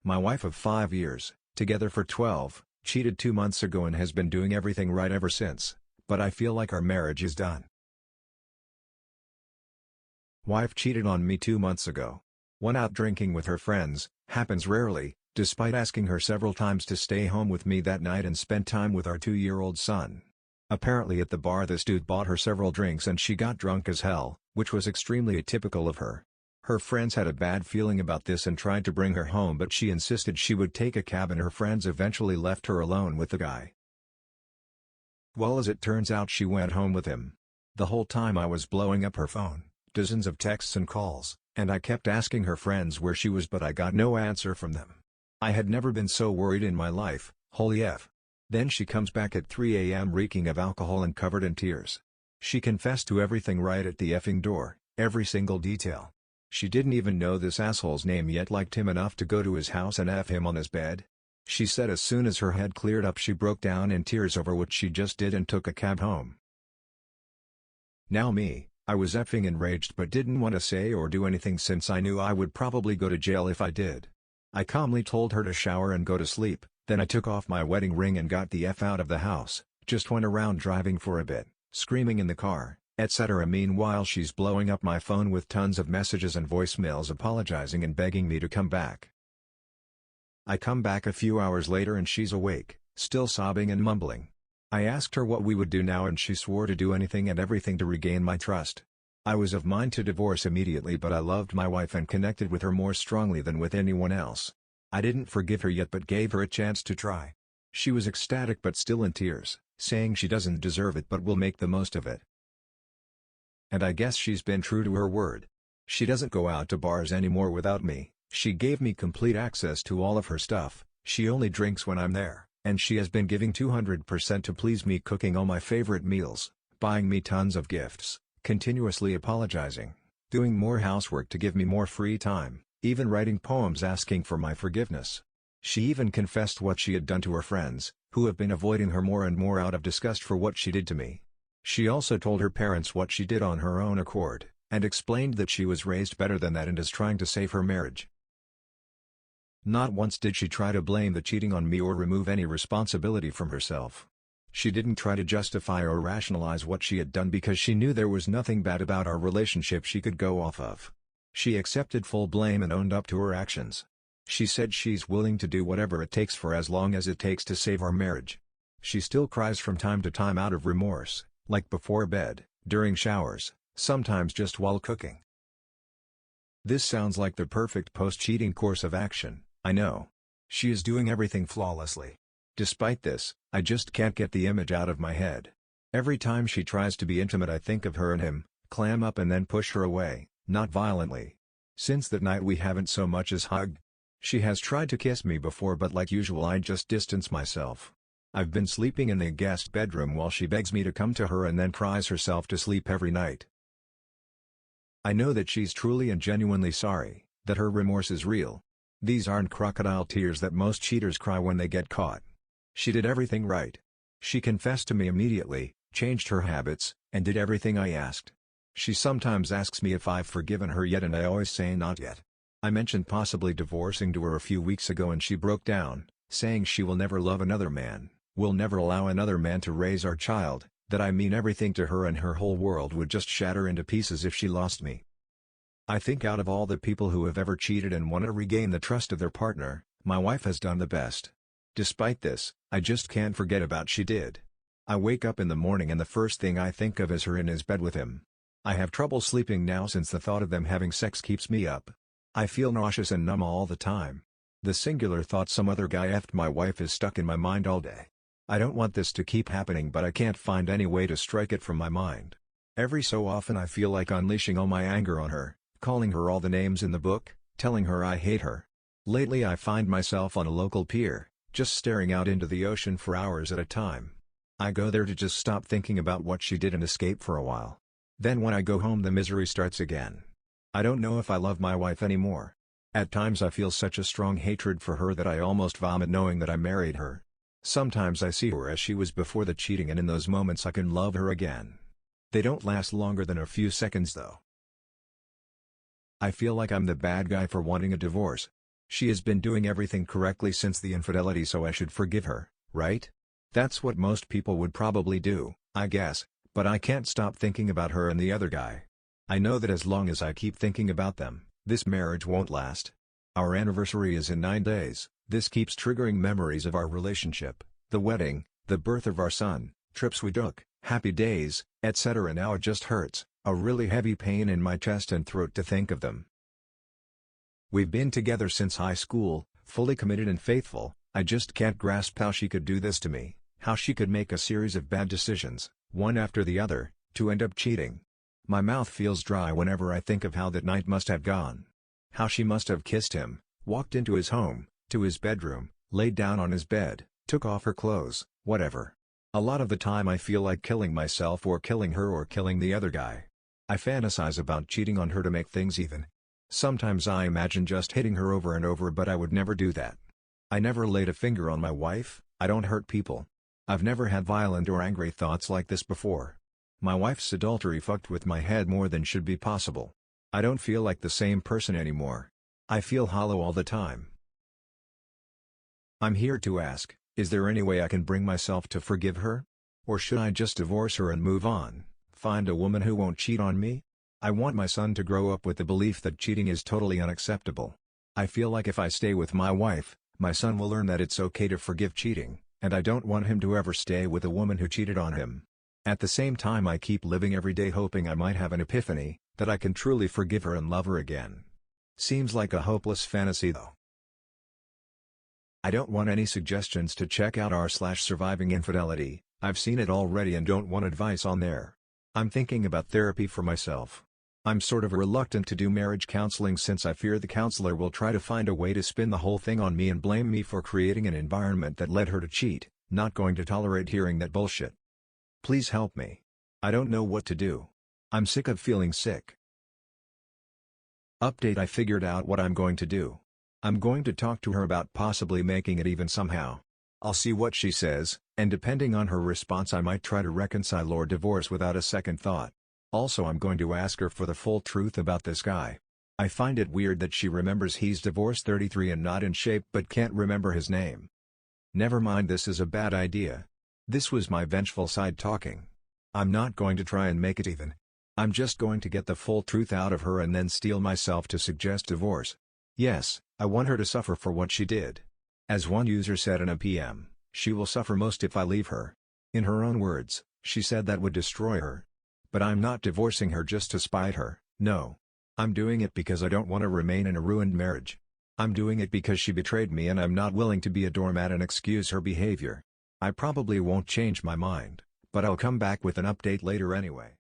My wife of 5 years, together for 12, cheated 2 months ago and has been doing everything right ever since, but I feel like our marriage is done. Wife cheated on me 2 months ago. Went out drinking with her friends, happens rarely, despite asking her several times to stay home with me that night and spend time with our 2-year-old son. Apparently at the bar this dude bought her several drinks and she got drunk as hell, which was extremely atypical of her. Her friends had a bad feeling about this and tried to bring her home, but she insisted she would take a cab and her friends eventually left her alone with the guy. Well, as it turns out, she went home with him. The whole time I was blowing up her phone, dozens of texts and calls, and I kept asking her friends where she was, but I got no answer from them. I had never been so worried in my life, holy F. Then she comes back at 3 a.m. reeking of alcohol and covered in tears. She confessed to everything right at the effing door, every single detail. She didn't even know this asshole's name yet liked him enough to go to his house and F him on his bed. She said as soon as her head cleared up she broke down in tears over what she just did and took a cab home. Now me, I was effing enraged but didn't want to say or do anything since I knew I would probably go to jail if I did. I calmly told her to shower and go to sleep, then I took off my wedding ring and got the F out of the house, just went around driving for a bit, screaming in the car, etc. Meanwhile she's blowing up my phone with tons of messages and voicemails apologizing and begging me to come back. I come back a few hours later and she's awake, still sobbing and mumbling. I asked her what we would do now and she swore to do anything and everything to regain my trust. I was of mind to divorce immediately, but I loved my wife and connected with her more strongly than with anyone else. I didn't forgive her yet but gave her a chance to try. She was ecstatic but still in tears, saying she doesn't deserve it but will make the most of it. And I guess she's been true to her word. She doesn't go out to bars anymore without me, she gave me complete access to all of her stuff, she only drinks when I'm there, and she has been giving 200% to please me, cooking all my favorite meals, buying me tons of gifts, continuously apologizing, doing more housework to give me more free time, even writing poems asking for my forgiveness. She even confessed what she had done to her friends, who have been avoiding her more and more out of disgust for what she did to me. She also told her parents what she did on her own accord, and explained that she was raised better than that and is trying to save her marriage. Not once did she try to blame the cheating on me or remove any responsibility from herself. She didn't try to justify or rationalize what she had done because she knew there was nothing bad about our relationship she could go off of. She accepted full blame and owned up to her actions. She said she's willing to do whatever it takes for as long as it takes to save our marriage. She still cries from time to time out of remorse, like before bed, during showers, sometimes just while cooking. This sounds like the perfect post-cheating course of action, I know. She is doing everything flawlessly. Despite this, I just can't get the image out of my head. Every time she tries to be intimate I think of her and him, clam up and then push her away, not violently. Since that night we haven't so much as hugged. She has tried to kiss me before but like usual I just distance myself. I've been sleeping in the guest bedroom while she begs me to come to her and then cries herself to sleep every night. I know that she's truly and genuinely sorry, that her remorse is real. These aren't crocodile tears that most cheaters cry when they get caught. She did everything right. She confessed to me immediately, changed her habits, and did everything I asked. She sometimes asks me if I've forgiven her yet and I always say not yet. I mentioned possibly divorcing to her a few weeks ago and she broke down, saying she will never love another man, will never allow another man to raise our child, that I mean everything to her and her whole world would just shatter into pieces if she lost me. I think out of all the people who have ever cheated and want to regain the trust of their partner, my wife has done the best. Despite this, I just can't forget about she did. I wake up in the morning and the first thing I think of is her in his bed with him. I have trouble sleeping now since the thought of them having sex keeps me up. I feel nauseous and numb all the time. The singular thought some other guy effed my wife is stuck in my mind all day. I don't want this to keep happening but I can't find any way to strike it from my mind. Every so often I feel like unleashing all my anger on her, calling her all the names in the book, telling her I hate her. Lately I find myself on a local pier, just staring out into the ocean for hours at a time. I go there to just stop thinking about what she did and escape for a while. Then when I go home the misery starts again. I don't know if I love my wife anymore. At times I feel such a strong hatred for her that I almost vomit knowing that I married her. Sometimes I see her as she was before the cheating and in those moments I can love her again. They don't last longer than a few seconds though. I feel like I'm the bad guy for wanting a divorce. She has been doing everything correctly since the infidelity, so I should forgive her, right? That's what most people would probably do, I guess, but I can't stop thinking about her and the other guy. I know that as long as I keep thinking about them, this marriage won't last. Our anniversary is in 9 days, this keeps triggering memories of our relationship, the wedding, the birth of our son, trips we took, happy days, etc. Now it just hurts, a really heavy pain in my chest and throat to think of them. We've been together since high school, fully committed and faithful. I just can't grasp how she could do this to me, how she could make a series of bad decisions, one after the other, to end up cheating. My mouth feels dry whenever I think of how that night must have gone. How she must have kissed him, walked into his home, to his bedroom, laid down on his bed, took off her clothes, whatever. A lot of the time I feel like killing myself or killing her or killing the other guy. I fantasize about cheating on her to make things even. Sometimes I imagine just hitting her over and over, but I would never do that. I never laid a finger on my wife, I don't hurt people. I've never had violent or angry thoughts like this before. My wife's adultery fucked with my head more than should be possible. I don't feel like the same person anymore. I feel hollow all the time. I'm here to ask, is there any way I can bring myself to forgive her? Or should I just divorce her and move on, find a woman who won't cheat on me? I want my son to grow up with the belief that cheating is totally unacceptable. I feel like if I stay with my wife, my son will learn that it's okay to forgive cheating, and I don't want him to ever stay with a woman who cheated on him. At the same time I keep living every day hoping I might have an epiphany, that I can truly forgive her and love her again. Seems like a hopeless fantasy though. I don't want any suggestions to check out r/surviving infidelity, I've seen it already and don't want advice on there. I'm thinking about therapy for myself. I'm sort of reluctant to do marriage counseling since I fear the counselor will try to find a way to spin the whole thing on me and blame me for creating an environment that led her to cheat. Not going to tolerate hearing that bullshit. Please help me. I don't know what to do. I'm sick of feeling sick. Update: I figured out what I'm going to do. I'm going to talk to her about possibly making it even somehow. I'll see what she says, and depending on her response I might try to reconcile or divorce without a second thought. Also I'm going to ask her for the full truth about this guy. I find it weird that she remembers he's divorced 33 and not in shape but can't remember his name. Never mind, this is a bad idea. This was my vengeful side talking. I'm not going to try and make it even. I'm just going to get the full truth out of her and then steel myself to suggest divorce. Yes, I want her to suffer for what she did. As one user said in a PM, she will suffer most if I leave her. In her own words, she said that would destroy her. But I'm not divorcing her just to spite her, no. I'm doing it because I don't want to remain in a ruined marriage. I'm doing it because she betrayed me and I'm not willing to be a doormat and excuse her behavior. I probably won't change my mind, but I'll come back with an update later anyway.